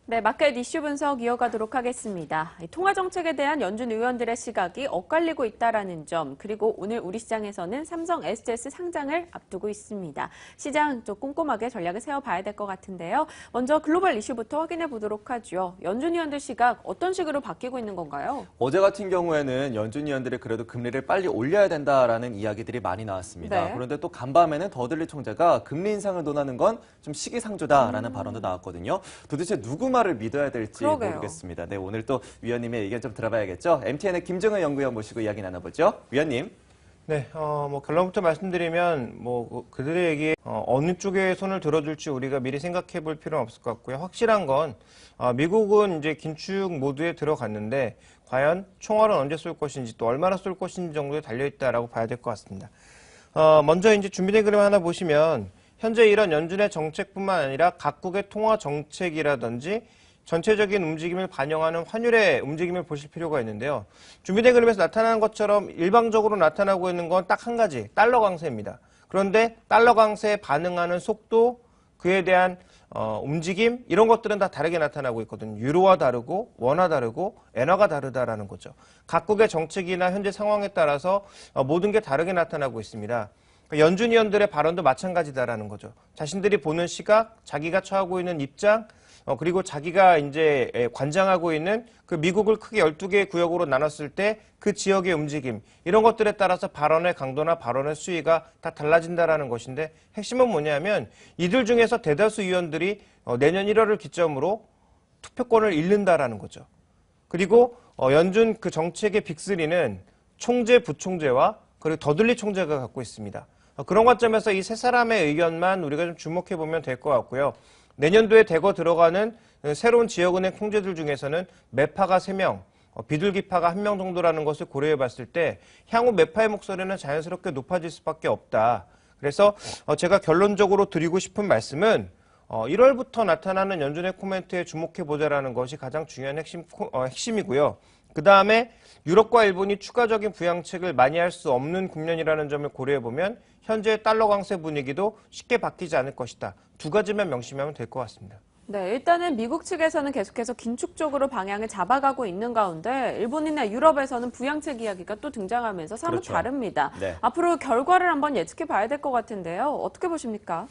네, 마켓 이슈 분석 이어가도록 하겠습니다. 통화 정책에 대한 연준 의원들의 시각이 엇갈리고 있다라는 점, 그리고 오늘 우리 시장에서는 삼성 SGS 상장을 앞두고 있습니다. 시장 좀 꼼꼼하게 전략을 세워봐야 될 것 같은데요. 먼저 글로벌 이슈부터 확인해 보도록 하죠. 연준 의원들 시각 어떤 식으로 바뀌고 있는 건가요? 어제 같은 경우에는 연준 의원들이 그래도 금리를 빨리 올려야 된다라는 이야기들이 많이 나왔습니다. 네. 그런데 또 간밤에는 더들리 총재가 금리 인상을 논하는 건 좀 시기상조다라는 발언도 나왔거든요. 도대체 누구 말을 믿어야 될지 그러게요. 모르겠습니다. 네, 오늘 또 위원님의 의견 좀 들어봐야겠죠. MTN의 김정은 연구위원 모시고 이야기 나눠보죠. 위원님. 네, 결론부터 말씀드리면, 그들의 얘기에, 어느 쪽에 손을 들어줄지 우리가 미리 생각해 볼 필요는 없을 것 같고요. 확실한 건, 미국은 이제 긴축 모드에 들어갔는데, 과연 총알은 언제 쏠 것인지 또 얼마나 쏠 것인지 정도에 달려있다라고 봐야 될 것 같습니다. 먼저 이제 준비된 그림 하나 보시면, 현재 이런 연준의 정책뿐만 아니라 각국의 통화 정책이라든지 전체적인 움직임을 반영하는 환율의 움직임을 보실 필요가 있는데요. 준비된 그림에서 나타나는 것처럼 일방적으로 나타나고 있는 건 딱 한 가지, 달러 강세입니다. 그런데 달러 강세에 반응하는 속도, 그에 대한 움직임 이런 것들은 다 다르게 나타나고 있거든요. 유로와 다르고 원화 다르고 엔화가 다르다라는 거죠. 각국의 정책이나 현재 상황에 따라서 모든 게 다르게 나타나고 있습니다. 연준 의원들의 발언도 마찬가지다라는 거죠. 자신들이 보는 시각, 자기가 처하고 있는 입장, 그리고 자기가 이제 관장하고 있는 그 미국을 크게 12개의 구역으로 나눴을 때 그 지역의 움직임, 이런 것들에 따라서 발언의 강도나 발언의 수위가 다 달라진다라는 것인데, 핵심은 뭐냐면 이들 중에서 대다수 의원들이 내년 1월을 기점으로 투표권을 잃는다라는 거죠. 그리고 연준 그 정책의 빅3는 총재, 부총재와 그리고 더들리 총재가 갖고 있습니다. 그런 관점에서 이 세 사람의 의견만 우리가 좀 주목해 보면 될 것 같고요. 내년도에 대거 들어가는 새로운 지역은행 총재들 중에서는 매파가 3명, 비둘기파가 1명 정도라는 것을 고려해 봤을 때 향후 매파의 목소리는 자연스럽게 높아질 수밖에 없다. 그래서 제가 결론적으로 드리고 싶은 말씀은 1월부터 나타나는 연준의 코멘트에 주목해 보자라는 것이 가장 중요한 핵심이고요. 그 다음에 유럽과 일본이 추가적인 부양책을 많이 할 수 없는 국면이라는 점을 고려해 보면 현재 달러 강세 분위기도 쉽게 바뀌지 않을 것이다. 두 가지만 명심하면 될 것 같습니다. 네, 일단은 미국 측에서는 계속해서 긴축 쪽으로 방향을 잡아가고 있는 가운데 일본이나 유럽에서는 부양책 이야기가 또 등장하면서 사뭇 그렇죠. 다릅니다. 네. 앞으로 결과를 한번 예측해 봐야 될 것 같은데요. 어떻게 보십니까?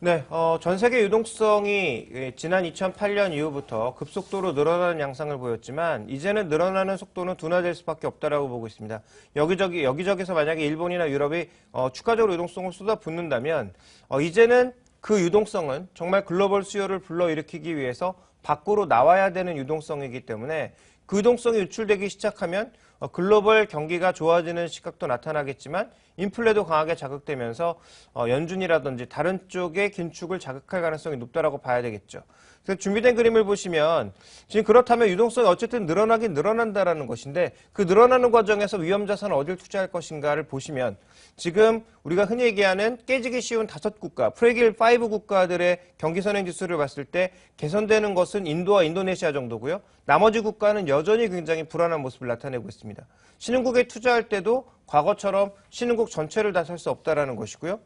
네, 전 세계 유동성이 지난 2008년 이후부터 급속도로 늘어나는 양상을 보였지만 이제는 늘어나는 속도는 둔화될 수밖에 없다라고 보고 있습니다. 여기저기서 만약에 일본이나 유럽이 추가적으로 유동성을 쏟아붓는다면 이제는 그 유동성은 정말 글로벌 수요를 불러일으키기 위해서 밖으로 나와야 되는 유동성이기 때문에 그 유동성이 유출되기 시작하면 글로벌 경기가 좋아지는 시각도 나타나겠지만 인플레도 강하게 자극되면서 연준이라든지 다른 쪽의 긴축을 자극할 가능성이 높다라고 봐야 되겠죠. 그래서 준비된 그림을 보시면 지금 그렇다면 유동성이 어쨌든 늘어나긴 늘어난다라는 것인데 그 늘어나는 과정에서 위험자산을 어딜 투자할 것인가를 보시면 지금 우리가 흔히 얘기하는 깨지기 쉬운 5국가, 프레길 5 국가들의 경기 선행 지수를 봤을 때 개선되는 것은 인도와 인도네시아 정도고요. 나머지 국가는 여전히 굉장히 불안한 모습을 나타내고 있습니다. 신흥국에 투자할 때도 과거처럼 신흥국 전체를 다 살 수 없다라는 것이고요.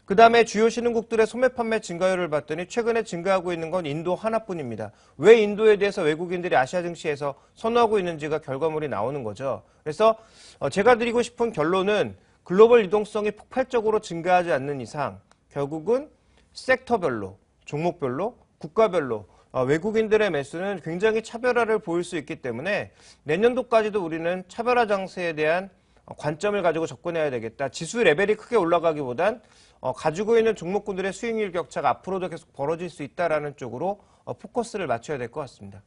그 다음에 주요 신흥국들의 소매 판매 증가율을 봤더니 최근에 증가하고 있는 건 인도 하나뿐입니다. 왜 인도에 대해서 외국인들이 아시아 증시에서 선호하고 있는지가 결과물이 나오는 거죠. 그래서 제가 드리고 싶은 결론은 글로벌 유동성이 폭발적으로 증가하지 않는 이상 결국은 섹터별로, 종목별로, 국가별로 외국인들의 매수는 굉장히 차별화를 보일 수 있기 때문에 내년도까지도 우리는 차별화 장세에 대한 관점을 가지고 접근해야 되겠다. 지수 레벨이 크게 올라가기보단 가지고 있는 종목군들의 수익률 격차가 앞으로도 계속 벌어질 수 있다는 쪽으로 포커스를 맞춰야 될 것 같습니다.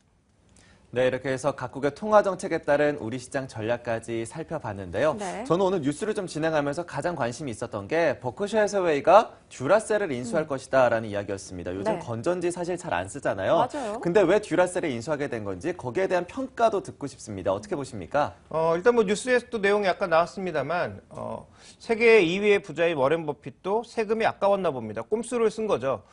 네, 이렇게 해서 각국의 통화 정책에 따른 우리 시장 전략까지 살펴봤는데요. 네. 저는 오늘 뉴스를 좀 진행하면서 가장 관심이 있었던 게 버크셔 해서웨이가 듀라셀을 인수할 것이다라는 이야기였습니다. 요즘 네. 건전지 사실 잘 안 쓰잖아요. 맞아요. 근데 왜 듀라셀을 인수하게 된 건지 거기에 대한 평가도 듣고 싶습니다. 어떻게 보십니까? 일단 뉴스에서도 내용이 약간 나왔습니다만 세계 2위의 부자인 워렌 버핏도 세금이 아까웠나 봅니다. 꼼수를 쓴 거죠.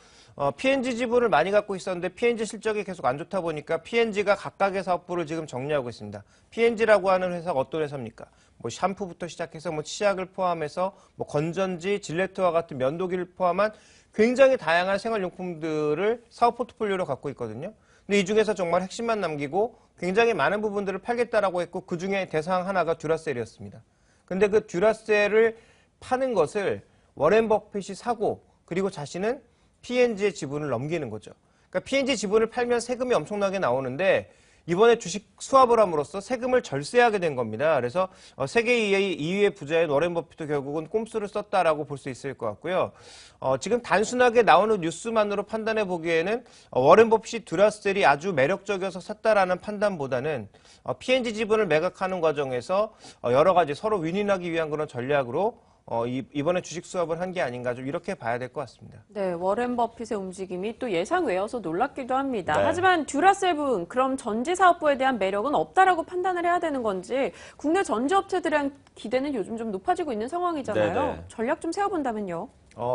P&G 지분을 많이 갖고 있었는데 P&G 실적이 계속 안 좋다 보니까 P&G가 각각의 사업부를 지금 정리하고 있습니다. P&G라고 하는 회사가 어떤 회사입니까? 샴푸부터 시작해서 치약을 포함해서 건전지, 질레트와 같은 면도기를 포함한 굉장히 다양한 생활용품들을 사업 포트폴리오로 갖고 있거든요. 근데 이 중에서 정말 핵심만 남기고 굉장히 많은 부분들을 팔겠다라고 했고 그 중에 대상 하나가 듀라셀이었습니다. 근데 그 듀라셀을 파는 것을 워렌 버핏이 사고 그리고 자신은 P&G의 지분을 넘기는 거죠. 그러니까 P&G 지분을 팔면 세금이 엄청나게 나오는데 이번에 주식 수합을 함으로써 세금을 절세하게 된 겁니다. 그래서 세계 2위의 부자인 워렌 버핏도 결국은 꼼수를 썼다라고 볼 수 있을 것 같고요. 지금 단순하게 나오는 뉴스만으로 판단해 보기에는 워렌 버핏이 듀라셀이 아주 매력적이어서 샀다라는 판단보다는 P&G 지분을 매각하는 과정에서 여러 가지 서로 윈윈하기 위한 그런 전략으로 이번에 주식 수합을 한 게 아닌가 좀 이렇게 봐야 될 것 같습니다. 네, 워렌 버핏의 움직임이 또 예상 외여서 놀랍기도 합니다. 네. 하지만 듀라셀 그럼 전지사업부에 대한 매력은 없다라고 판단을 해야 되는 건지 국내 전지업체들에 대한 기대는 요즘 좀 높아지고 있는 상황이잖아요. 네네. 전략 좀 세워본다면요.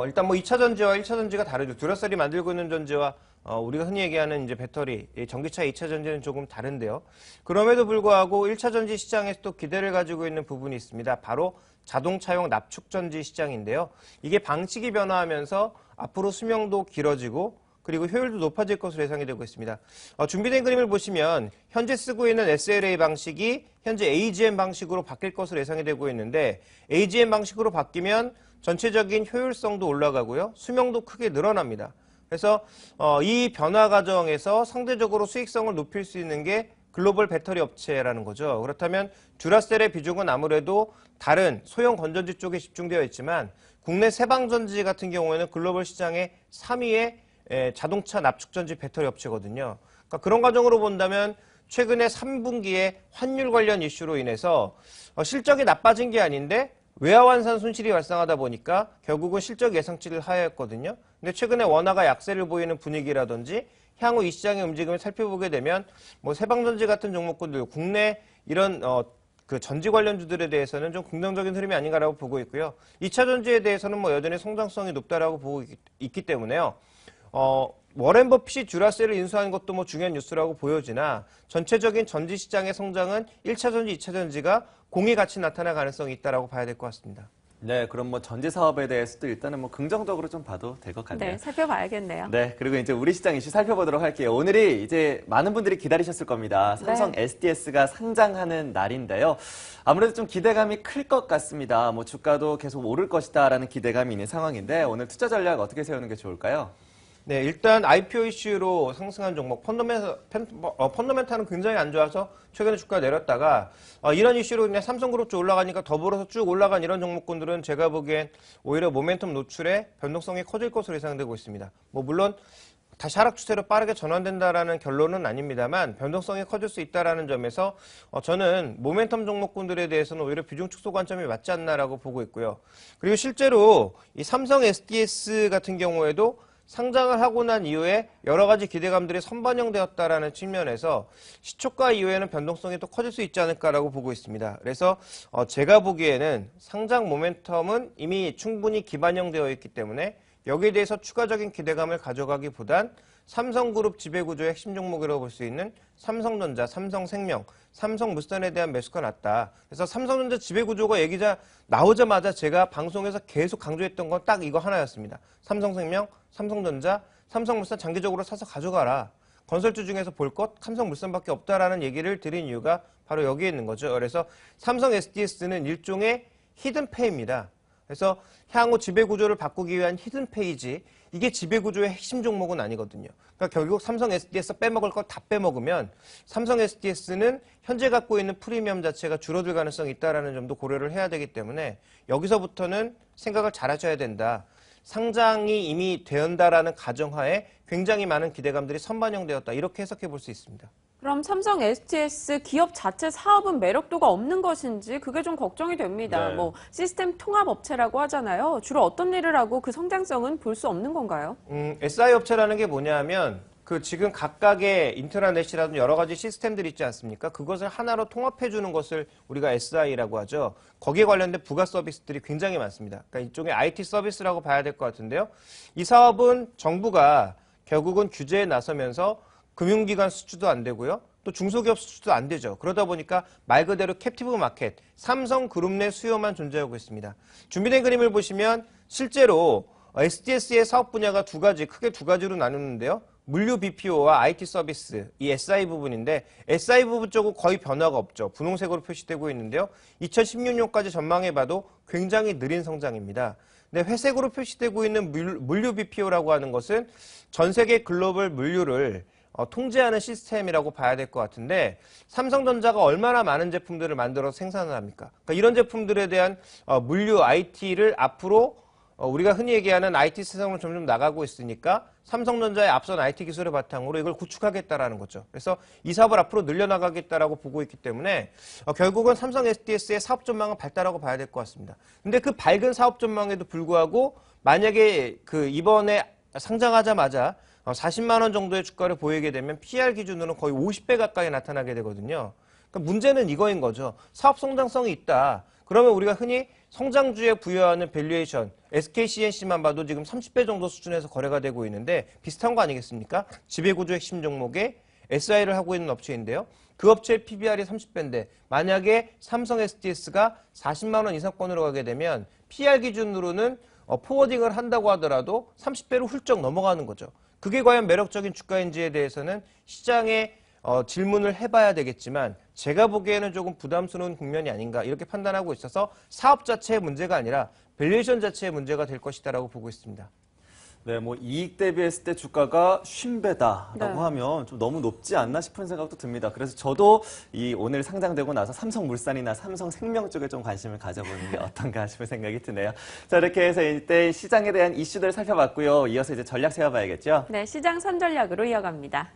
일단 뭐 2차 전지와 1차 전지가 다르죠. 듀라셀이 만들고 있는 전지와 우리가 흔히 얘기하는 이제 배터리, 전기차의 2차 전지는 조금 다른데요. 그럼에도 불구하고 1차 전지 시장에서 또 기대를 가지고 있는 부분이 있습니다. 바로 자동차용 납축 전지 시장인데요. 이게 방식이 변화하면서 앞으로 수명도 길어지고 그리고 효율도 높아질 것으로 예상이 되고 있습니다. 준비된 그림을 보시면 현재 쓰고 있는 SLA 방식이 현재 AGM 방식으로 바뀔 것으로 예상이 되고 있는데 AGM 방식으로 바뀌면 전체적인 효율성도 올라가고요. 수명도 크게 늘어납니다. 그래서 이 변화 과정에서 상대적으로 수익성을 높일 수 있는 게 글로벌 배터리 업체라는 거죠. 그렇다면 듀라셀의 비중은 아무래도 다른 소형 건전지 쪽에 집중되어 있지만 국내 세방전지 같은 경우에는 글로벌 시장의 3위의 자동차 납축전지 배터리 업체거든요. 그러니까 그런 과정으로 본다면 최근에 3분기에 환율 관련 이슈로 인해서 실적이 나빠진 게 아닌데 외화환산 손실이 발생하다 보니까 결국은 실적 예상치를 하회했거든요. 근데 최근에 원화가 약세를 보이는 분위기라든지 향후 이 시장의 움직임을 살펴보게 되면 뭐 세방전지 같은 종목군들 국내 이런 그 전지 관련주들에 대해서는 좀 긍정적인 흐름이 아닌가라고 보고 있고요. 2차 전지에 대해서는 뭐 여전히 성장성이 높다라고 보고 있기 때문에요. 워렌 버핏이 듀라셀을 인수하는 것도 뭐 중요한 뉴스라고 보여지나 전체적인 전지 시장의 성장은 1차 전지, 2차 전지가 공이 같이 나타날 가능성이 있다라고 봐야 될 것 같습니다. 네, 그럼 뭐 전지 사업에 대해서도 일단은 뭐 긍정적으로 좀 봐도 될 것 같네요. 네, 살펴봐야겠네요. 네, 그리고 이제 우리 시장 이슈 살펴보도록 할게요. 오늘이 이제 많은 분들이 기다리셨을 겁니다. 삼성 SDS가 상장하는 날인데요. 아무래도 좀 기대감이 클 것 같습니다. 뭐 주가도 계속 오를 것이다라는 기대감이 있는 상황인데 오늘 투자 전략 어떻게 세우는 게 좋을까요? 네, 일단 IPO 이슈로 상승한 종목 펀더멘탈은 굉장히 안 좋아서 최근에 주가 내렸다가 이런 이슈로 그냥 삼성그룹 쪽 올라가니까 더불어서 쭉 올라간 이런 종목군들은 제가 보기엔 오히려 모멘텀 노출에 변동성이 커질 것으로 예상되고 있습니다. 뭐 물론 다시 하락 추세로 빠르게 전환된다라는 결론은 아닙니다만 변동성이 커질 수 있다라는 점에서 저는 모멘텀 종목군들에 대해서는 오히려 비중 축소 관점이 맞지 않나라고 보고 있고요. 그리고 실제로 이 삼성 SDS 같은 경우에도 상장을 하고 난 이후에 여러 가지 기대감들이 선반영되었다라는 측면에서 시초가 이후에는 변동성이 또 커질 수 있지 않을까라고 보고 있습니다. 그래서 제가 보기에는 상장 모멘텀은 이미 충분히 기반영되어 있기 때문에 여기에 대해서 추가적인 기대감을 가져가기보단 삼성그룹 지배구조의 핵심 종목이라고 볼 수 있는 삼성전자, 삼성생명, 삼성물산에 대한 매수가 났다. 그래서 삼성전자 지배구조가 얘기가 나오자마자 제가 방송에서 계속 강조했던 건 딱 이거 하나였습니다. 삼성생명, 삼성전자, 삼성물산 장기적으로 사서 가져가라. 건설주 중에서 볼 것 삼성물산밖에 없다라는 얘기를 드린 이유가 바로 여기에 있는 거죠. 그래서 삼성 SDS는 일종의 히든페이입니다. 그래서 향후 지배구조를 바꾸기 위한 히든페이지, 이게 지배구조의 핵심 종목은 아니거든요. 그러니까 결국 삼성 SDS 빼먹을 걸 다 빼먹으면 삼성 SDS는 현재 갖고 있는 프리미엄 자체가 줄어들 가능성이 있다는 점도 고려를 해야 되기 때문에 여기서부터는 생각을 잘 하셔야 된다. 상장이 이미 되었다라는 가정하에 굉장히 많은 기대감들이 선반영되었다. 이렇게 해석해 볼 수 있습니다. 그럼 삼성 SDS 기업 자체 사업은 매력도가 없는 것인지 그게 좀 걱정이 됩니다. 네. 뭐 시스템 통합 업체라고 하잖아요. 주로 어떤 일을 하고 그 성장성은 볼 수 없는 건가요? SI 업체라는 게 뭐냐면 그 지금 각각의 인트라넷이라든지 여러 가지 시스템들이 있지 않습니까? 그것을 하나로 통합해 주는 것을 우리가 SI라고 하죠. 거기에 관련된 부가 서비스들이 굉장히 많습니다. 그러니까 이쪽에 IT 서비스라고 봐야 될 것 같은데요. 이 사업은 정부가 결국은 규제에 나서면서 금융기관 수주도 안 되고요. 또 중소기업 수주도 안 되죠. 그러다 보니까 말 그대로 캡티브 마켓, 삼성그룹 내 수요만 존재하고 있습니다. 준비된 그림을 보시면 실제로 SDS의 사업 분야가 크게 두 가지로 나누는데요. 물류 BPO와 IT 서비스, 이 SI 부분인데 SI 부분 쪽은 거의 변화가 없죠. 분홍색으로 표시되고 있는데요. 2016년까지 전망해봐도 굉장히 느린 성장입니다. 근데 회색으로 표시되고 있는 물류 BPO라고 하는 것은 전 세계 글로벌 물류를 통제하는 시스템이라고 봐야 될 것 같은데 삼성전자가 얼마나 많은 제품들을 만들어서 생산을 합니까? 그러니까 이런 제품들에 대한 물류 IT를 앞으로 우리가 흔히 얘기하는 IT 세상으로 점점 나가고 있으니까 삼성전자의 앞선 IT 기술을 바탕으로 이걸 구축하겠다라는 거죠. 그래서 이 사업을 앞으로 늘려나가겠다라고 보고 있기 때문에 결국은 삼성 SDS의 사업 전망은 밝다라고 봐야 될 것 같습니다. 근데 그 밝은 사업 전망에도 불구하고 만약에 그 이번에 상장하자마자 40만 원 정도의 주가를 보이게 되면 PR 기준으로는 거의 50배 가까이 나타나게 되거든요. 그러니까 문제는 이거인 거죠. 사업 성장성이 있다. 그러면 우리가 흔히 성장주에 부여하는 밸류에이션, SKCNC만 봐도 지금 30배 정도 수준에서 거래가 되고 있는데 비슷한 거 아니겠습니까? 지배구조 핵심 종목에 SI를 하고 있는 업체인데요. 그 업체의 PBR이 30배인데 만약에 삼성 SDS가 40만 원 이상권으로 가게 되면 PR 기준으로는 포워딩을 한다고 하더라도 30배로 훌쩍 넘어가는 거죠. 그게 과연 매력적인 주가인지에 대해서는 시장에 질문을 해봐야 되겠지만 제가 보기에는 조금 부담스러운 국면이 아닌가 이렇게 판단하고 있어서 사업 자체의 문제가 아니라 밸류에이션 자체의 문제가 될 것이다라고 보고 있습니다. 네, 뭐 이익 대비했을 때 주가가 50배다라고 네. 하면 좀 너무 높지 않나 싶은 생각도 듭니다. 그래서 저도 이 오늘 상장되고 나서 삼성물산이나 삼성생명 쪽에 좀 관심을 가져보는 게 어떤가 싶은 생각이 드네요. 자, 이렇게 해서 일단 시장에 대한 이슈들 살펴봤고요. 이어서 이제 전략 세워봐야겠죠. 네, 시장 선전략으로 이어갑니다.